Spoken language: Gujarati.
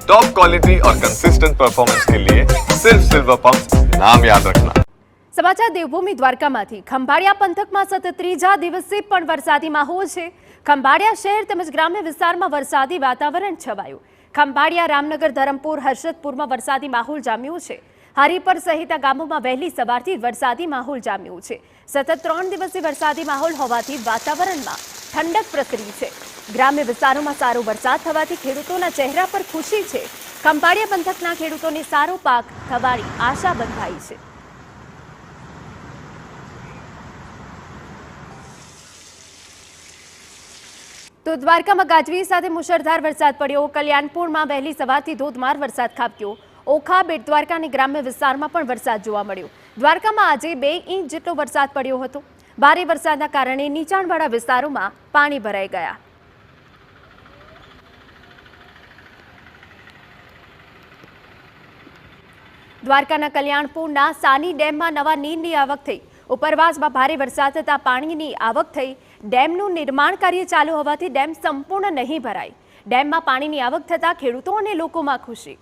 टॉप क्वालिटी और कंसिस्टेंट परफॉर्मेंस के लिए सिर्फ सिल्वर पंप नाम याद रखना। સમાચાર દેવભૂમિ દ્વારકામાંથી ખંભાળિયા પંથકમાં સતત ત્રીજા દિવસે પણ વરસાદી માહોલ છે। ખંભાળિયા શહેર તેમજ ગ્રામ્ય વિસ્તારમાં વરસાદી વાતાવરણ છવાયું। ખંભાળિયા, રામનગર, ધરમપુર, હર્ષદપુરમાં વરસાદી માહોલ જામ્યો છે। હરિપર સહિતના ગામોમાં વહેલી સવારથી વરસાદી માહોલ જામ્યો છે। સતત 3 દિવસથી વરસાદી માહોલ હોવાથી વાતાવરણમાં ઠંડક પ્રસરી છે। ગ્રામ્ય વિસ્તારોમાં સારો વરસાદ થવાથી ખેડૂતોના ચહેરા પર ખુશી છે। ખંભાળિયા પંથકના ખેડૂતોને સારો પાક થવાની આશા બંધાઈ છે। તો દ્વારકામાં ગાજવીજ સાથે મુશળધાર વરસાદ પડ્યો। કલ્યાણપુરમાં વહેલી સવારથી ધોધમાર વરસાદ ખાબક્યો। ઓખા, બેટ દ્વારકા અને ગ્રામ્ય વિસ્તારમાં પણ વરસાદ જોવા મળ્યો। દ્વારકામાં આજે 2 ઇંચ જેટલો વરસાદ પડ્યો હતો। ભારે વરસાદના કારણે નીચાણવાળા વિસ્તારોમાં પાણી ભરાઈ ગયા। દ્વારકાના કલ્યાણપુરના સાની ડેમમાં નવા નીરની આવક થઈ। ઉપરવાસમાં ભારે વરસાદ થતાં પાણીની આવક થઈ। ડેમનું નિર્માણ કાર્ય ચાલુ હોવાથી ડેમ સંપૂર્ણ નહીં ભરાય। ડેમમાં પાણીની આવક થતાં ખેડૂતો અને લોકોમાં ખુશી।